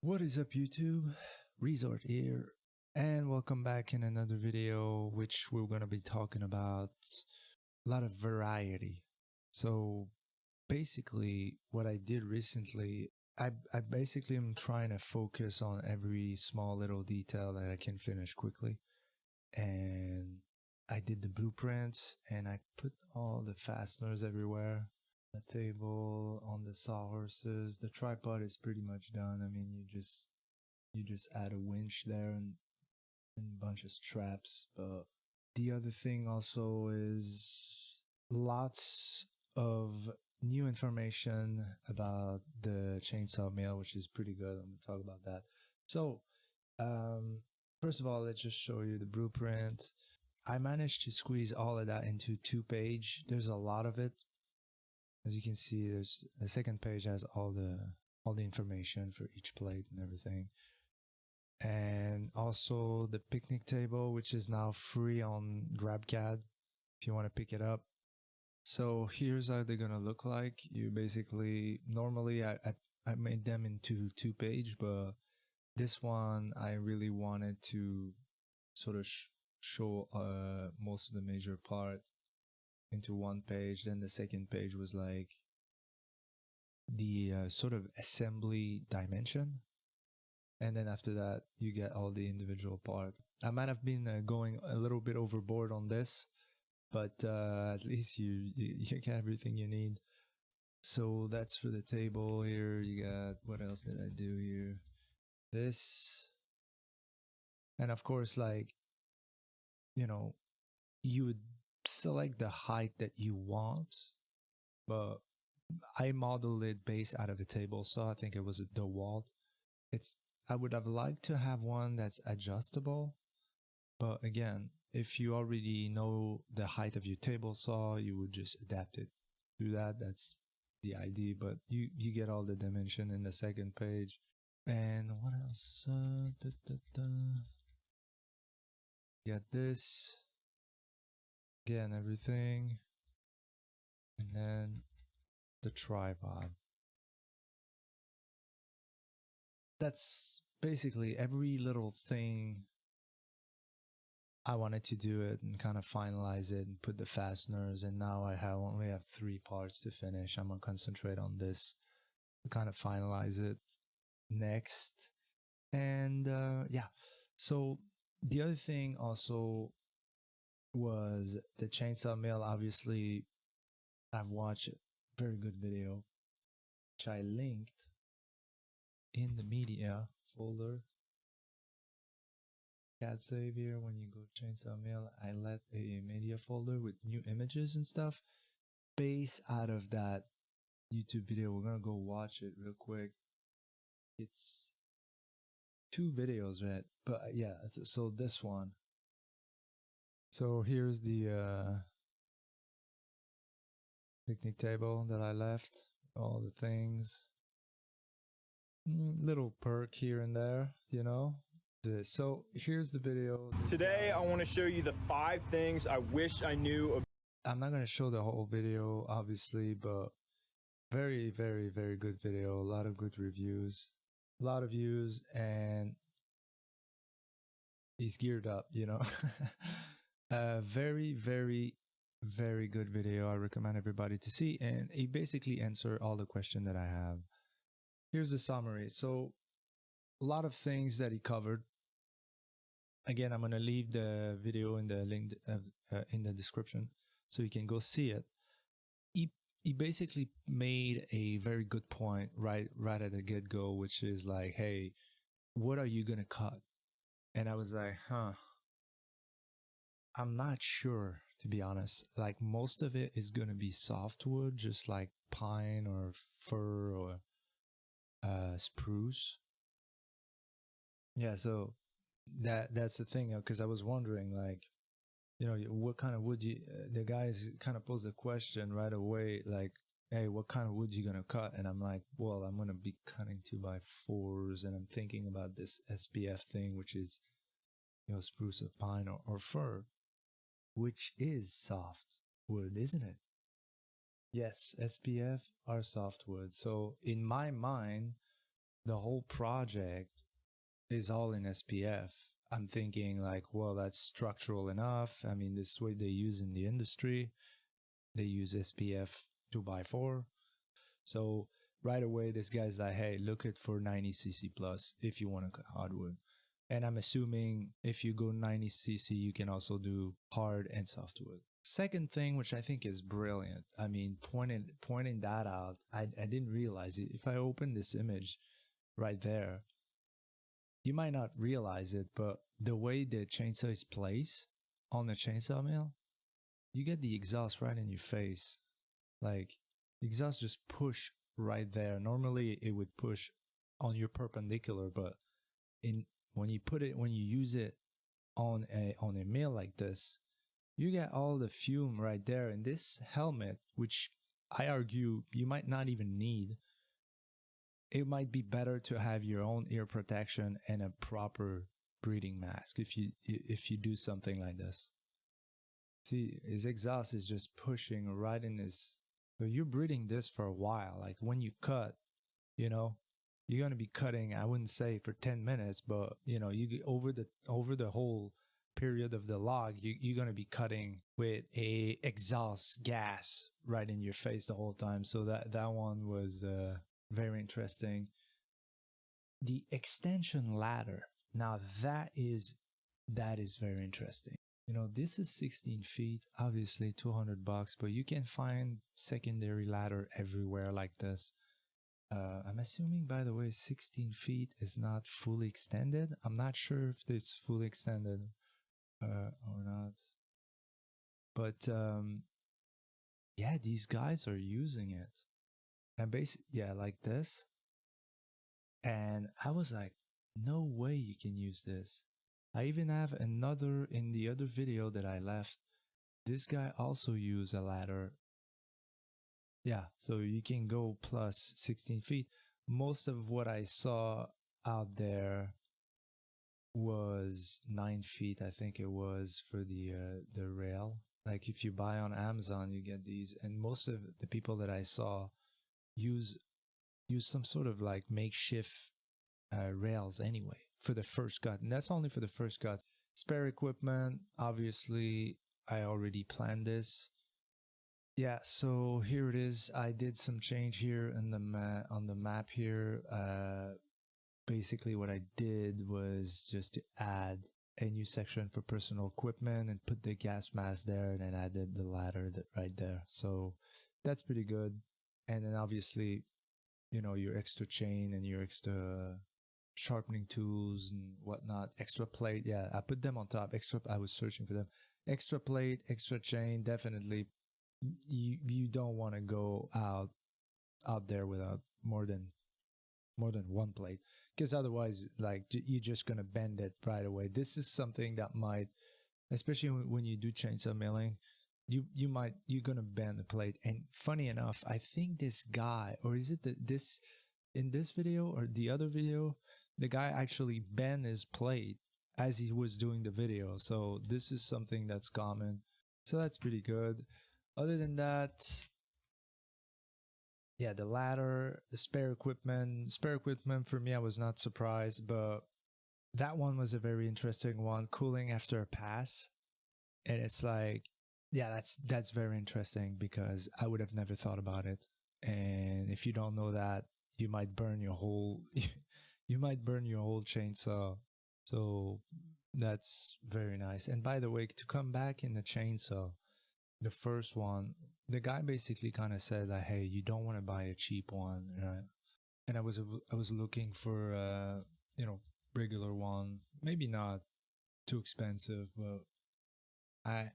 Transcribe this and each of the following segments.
What is up, YouTube? Resort here, and welcome back in another video, which we're going to be talking about a lot of variety. So basically, what I did recently, I basically am trying to focus on every small little detail that I can finish quickly. And I did the blueprints, and I put all the fasteners everywhere. The table, on the sawhorses. The tripod is pretty much done. I mean, you just add a winch there and a bunch of straps. But the other thing also is lots of new information about the chainsaw mill, which is pretty good. I'm gonna talk about that. So, first of all, let's just show you the blueprint. I managed to squeeze all of that into 2 pages. There's a lot of it. As you can see, there's the second page has all the information for each plate and everything. And also the picnic table, which is now free on GrabCAD if you want to pick it up. So here's how they're gonna look like. You basically, normally I made them into 2 pages, but this one I really wanted to sort of show most of the major part into 1 page. Then the second page was like the sort of assembly dimension, and then after that you get all the individual part. I might have been going a little bit overboard on this, but at least you get everything you need. So that's for the table. Here you got, what else did I do here? This, and of course, like, you know, you would select the height that you want, but I modeled it based out of a table saw. I think it was a DeWalt. I would have liked to have one that's adjustable, but again, if you already know the height of your table saw, you would just adapt it to that. That's the idea, but you get all the dimension in the second page. And what else? Get this. Again, everything. And then the tripod. That's basically every little thing. I wanted to do it and kind of finalize it and put the fasteners, and now I only have 3 parts to finish. I'm gonna concentrate on this to kind of finalize it next. And yeah, so the other thing also was the chainsaw mill. Obviously, I've watched a very good video, which I linked in the media folder. CAD save here. When you go chainsaw mill, I let a media folder with new images and stuff based out of that YouTube video. We're gonna go watch it real quick. It's 2 videos, right? But yeah, so this one. So here's the picnic table that I left, all the things, little perk here and there, you know. So here's the video. Today I want to show you the 5 things I wish I knew. I'm not going to show the whole video, obviously, but very, very, very good video. A lot of good reviews, a lot of views, and he's geared up, you know. Very, very, very good video. I recommend everybody to see, and he basically answered all the questions that I have. Here's the summary. So a lot of things that he covered. Again, I'm going to leave the video in the link in the description so you can go see it. He basically made a very good point right at the get-go, which is like, hey, what are you going to cut? And I was like, I'm not sure, to be honest. Like, most of it is going to be softwood, just like pine or fir or spruce. Yeah, so that's the thing, because I was wondering, like, you know, what kind of wood the guys kind of posed a question right away, like, hey, what kind of wood you gonna cut? And I'm like, well, I'm gonna be cutting 2x4s, and I'm thinking about this SPF thing, which is, you know, spruce or pine or fir, which is soft wood, isn't it? Yes, SPF are softwood. So in my mind, the whole project is all in SPF. I'm thinking like, well, that's structural enough. I mean, this is what they use in the industry. They use SPF 2x4. So right away, this guy's like, hey, look at for 90cc plus if you want to cut hardwood. And I'm assuming if you go 90cc, you can also do hard and softwood. Second thing, which I think is brilliant. I mean, pointing that out, I didn't realize it. If I open this image right there, you might not realize it, but the way the chainsaw is placed on the chainsaw mill, you get the exhaust right in your face. Like, the exhaust just push right there. Normally it would push on your perpendicular, but when you use it on a mill like this, you get all the fume right there. And this helmet, which I argue you might not even need, it might be better to have your own ear protection and a proper breathing mask if you do something like this. See, his exhaust is just pushing right in his. So you're breathing this for a while. Like when you cut, you know, you're going to be cutting, I wouldn't say for 10 minutes, but you know, you over the whole period of the log, you're going to be cutting with a exhaust gas right in your face the whole time. So that one was very interesting. The extension ladder. Now that is very interesting. You know, this is 16 feet, obviously $200, but you can find secondary ladder everywhere like this. I'm assuming, by the way, 16 feet is not fully extended. I'm not sure if it's fully extended or not. But yeah, these guys are using it. And basically, yeah, like this. And I was like, no way you can use this. I even have another in the other video that I left. This guy also used a ladder. Yeah, so you can go plus 16 feet. Most of what I saw out there was 9 feet, I think it was, for the rail. Like if you buy on Amazon, you get these, and most of the people that I saw use some sort of like makeshift rails anyway for the first cut, and that's only for the first cut. Spare equipment, obviously, I already planned this. Yeah, so here it is. I did some change here in on the map here. Basically what I did was just to add a new section for personal equipment and put the gas mask there, and then added the ladder right there. So that's pretty good. And then obviously, you know, your extra chain and your extra sharpening tools and whatnot, extra plate. Yeah, I put them on top. I was searching for them. Extra plate, extra chain. Definitely, you don't want to go out there without more than one plate, because otherwise, like, you're just gonna bend it right away. This is something that might, especially when you do chainsaw milling, you're gonna bend the plate. And funny enough, I think this guy, or is it this in this video or the other video, the guy actually bent his plate as he was doing the video. So this is something that's common. So that's pretty good. Other than that, yeah, the ladder, the spare equipment for me, I was not surprised, but that one was a very interesting one. Cooling after a pass. And it's like, yeah, that's very interesting, because I would have never thought about it. And if you don't know that, you might burn your whole chainsaw. So that's very nice. And by the way, to come back in the chainsaw, the first one, the guy basically kind of said that, hey, you don't want to buy a cheap one, right? And I was looking for you know, regular one, maybe not too expensive, but I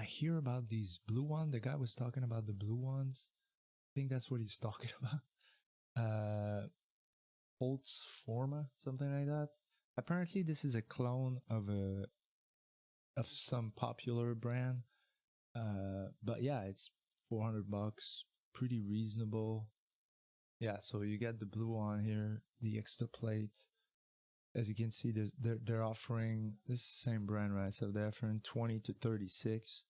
hear about these blue ones. The guy was talking about the blue ones. I think that's what he's talking about. Holtz Forma, something like that. Apparently, this is a clone of some popular brand. But yeah, it's $400, pretty reasonable. Yeah, so you get the blue one here, the extra plate. As you can see, they're offering, this is the same brand, right? So they're offering 20 to 36.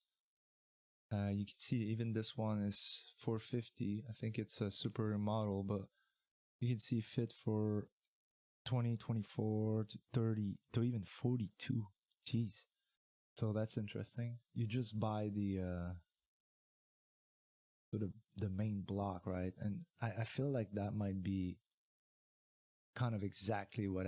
You can see even this one is $450. I think it's a super model, but you can see fit for 20, 24 to 30 to even 42. Jeez. So that's interesting. You just buy the the main block, right? And I feel like that might be kind of exactly what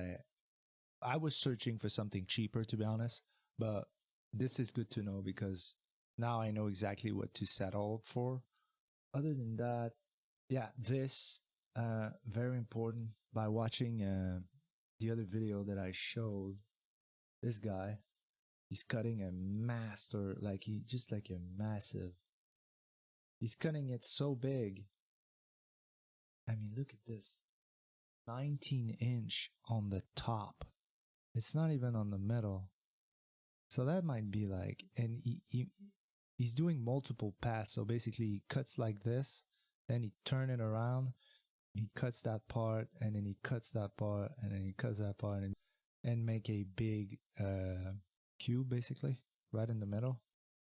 I was searching for something cheaper, to be honest, but this is good to know because now I know exactly what to settle for. Other than that, yeah, this very important. By watching the other video that I showed, this guy, he's cutting a master, like he just like a massive. He's cutting it so big. I mean, look at this, 19-inch on the top. It's not even on the middle. So that might be like, and he's doing multiple pass. So basically, he cuts like this, then he turn it around, he cuts that part, and then he cuts that part, and then he cuts that part, and make a big cube basically right in the middle.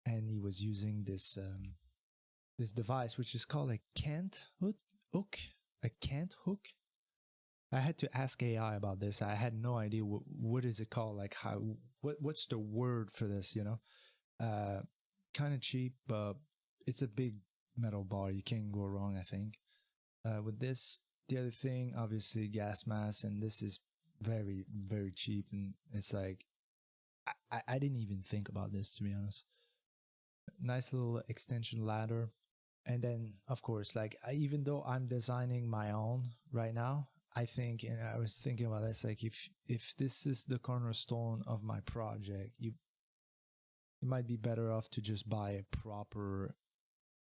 And he was using this this device which is called a cant hook, a cant hook. I had to ask AI about this. I had no idea what is it called, like how what's the word for this, you know? Kind of cheap, but it's a big metal bar. You can't go wrong, I think. With this, the other thing, obviously gas mask, and this is very, very cheap. And it's like, I didn't even think about this, to be honest. Nice little extension ladder. And then, of course, like even though I'm designing my own right now, I think, and I was thinking about this, like if this is the cornerstone of my project, you might be better off to just buy a proper,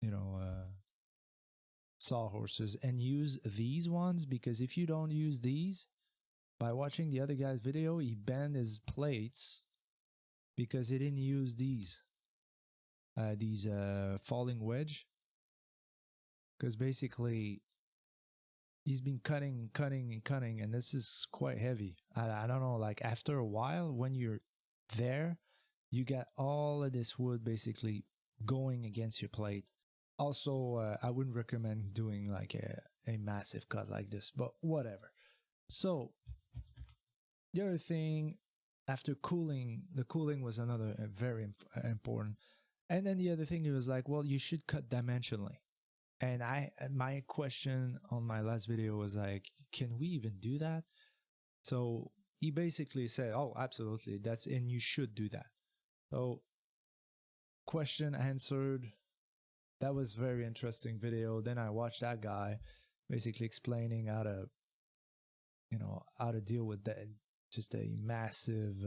you know, sawhorses and use these ones, because if you don't use these, by watching the other guy's video, he bent his plates because he didn't use these falling wedge, because basically he's been cutting, and this is quite heavy. I don't know, like after a while, when you're there, you get all of this wood basically going against your plate. Also, I wouldn't recommend doing like a massive cut like this, but whatever. So the other thing, after cooling, the cooling was another very important. And then the other thing, it was like, well, you should cut dimensionally. And my question on my last video was like, can we even do that? So he basically said, oh, absolutely, and you should do that. So question answered. That was very interesting video. Then I watched that guy basically explaining how to, you know, how to deal with that, just a massive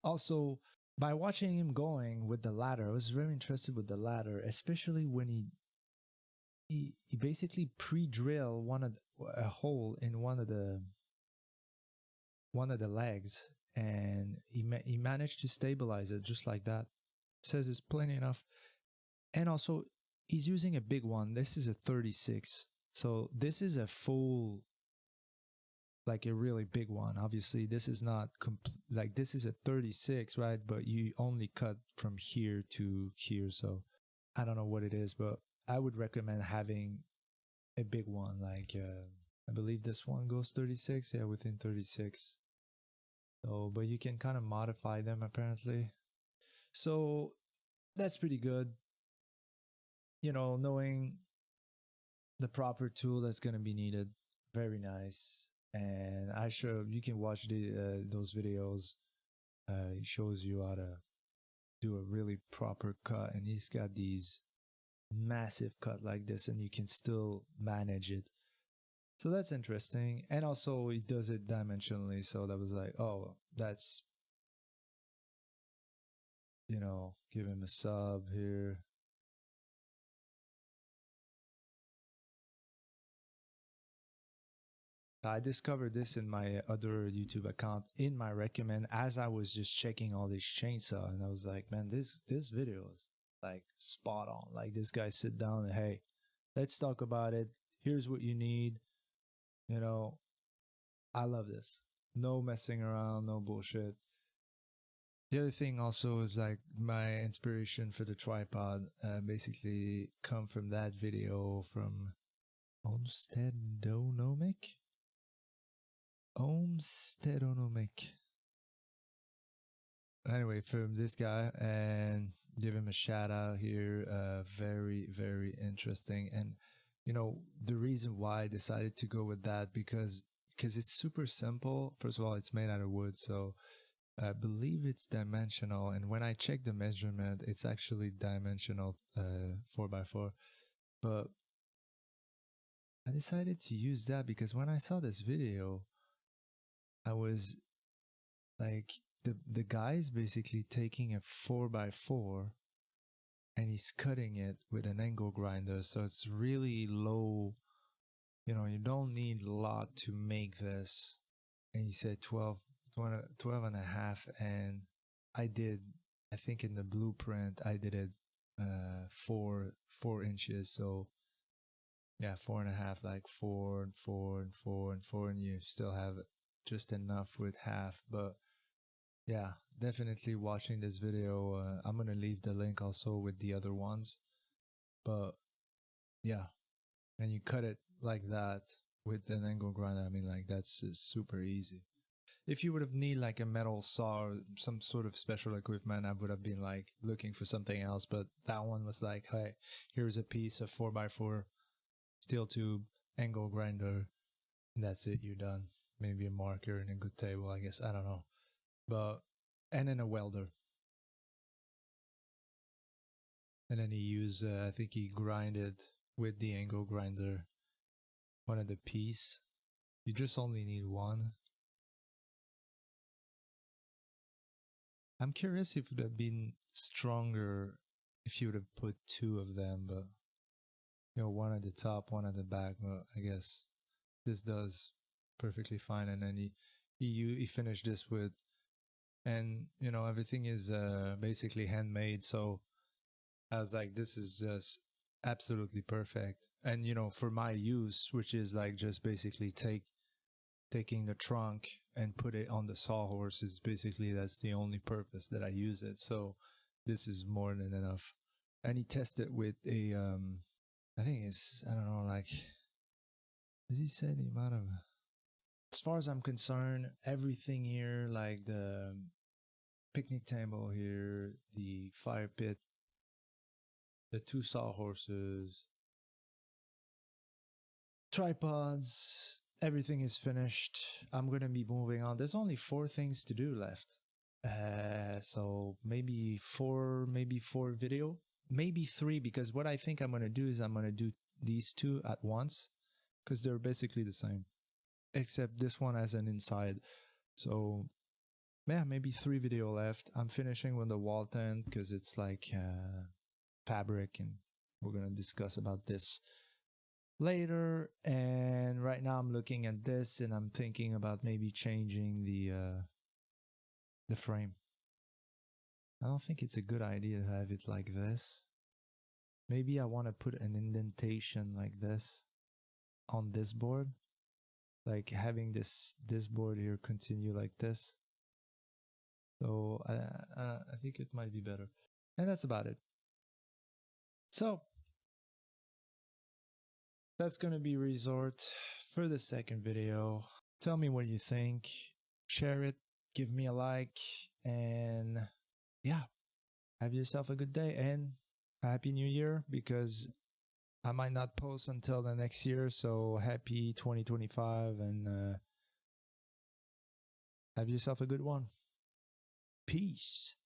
also, by watching him going with the ladder, I was very interested with the ladder, especially when he basically pre-drill a hole in one of the legs, and he managed to stabilize it just like that. Says it's plenty enough. And also, he's using a big one. This is a 36. So this is a full, like a really big one. Obviously, this is not like this is a 36, right? But you only cut from here to here. So I don't know what it is, but I would recommend having a big one. Like I believe this one goes 36. Yeah, within 36. So, but you can kind of modify them apparently. So that's pretty good. You know, knowing the proper tool that's going to be needed. Very nice. And you can watch those videos. He shows you how to do a really proper cut, and he's got these massive cut like this, and you can still manage it. So that's interesting. And also he does it dimensionally. So that was like, oh, that's, you know, give him a sub here. I discovered this in my other YouTube account in my recommend as I was just checking all this chainsaw, and I was like, man, this video is like spot on. Like this guy sit down and, hey, let's talk about it. Here's what you need. You know, I love this. No messing around, no bullshit. The other thing also is like my inspiration for the tripod basically come from that video from Homesteadonomic? Homesteadonomic. Anyway, from this guy, and give him a shout out here. Very, very interesting. And you know, the reason why I decided to go with that because it's super simple. First of all, it's made out of wood, so I believe it's dimensional. And when I check the measurement, it's actually dimensional 4x4. But I decided to use that because when I saw this video, I was like, the guy's basically taking a 4x4 and he's cutting it with an angle grinder. So it's really low. You know, you don't need a lot to make this. And he said 12 and a half. And I think in the blueprint, I did it 4 inches. So yeah, 4.5, like 4 and 4 and 4 and 4. And you still have just enough with half. But yeah, definitely watching this video. I'm going to leave the link also with the other ones. But yeah, and you cut it like that with an angle grinder. I mean, like, that's just super easy. If you would have need like a metal saw or some sort of special equipment, I would have been like looking for something else. But that one was like, hey, here's a piece of 4x4 steel tube, angle grinder. And that's it, you're done. Maybe a marker and a good table, I guess. I don't know. But, and then a welder. And then he used, I think he grinded with the angle grinder one of the piece. You just only need one. I'm curious if it would have been stronger if you would have put 2 of them, but you know, one at the top, one at the back. Well, I guess this does perfectly fine. And then he finished this with, and you know, everything is basically handmade. So I was like, this is just absolutely perfect. And you know, for my use, which is like just basically taking the trunk and put it on the Sawhorse, is basically, that's the only purpose that I use it. So this is more than enough. And he tested with a I think it's, I don't know, like, does he say the amount of, as far as I'm concerned, everything here, like the picnic table here, the fire pit, the 2 Sawhorses, tripods, everything is finished. I'm gonna be moving on. There's only 4 things to do left. So maybe four video, maybe 3, because what I think I'm gonna do is I'm gonna do these 2 at once because they're basically the same, except this one has an inside. So yeah, maybe 3 video left. I'm finishing with the wall tent because it's like fabric, and we're gonna discuss about this later. And right now I'm looking at this and I'm thinking about maybe changing the frame. I don't think it's a good idea to have it like this. Maybe I want to put an indentation like this on this board, like having this board here continue like this. So I think it might be better. And that's about it. So that's going to be resort for the second video. Tell me what you think. Share it. Give me a like. And yeah, have yourself a good day and Happy New Year, because I might not post until the next year. So happy 2025 and have yourself a good one. Peace.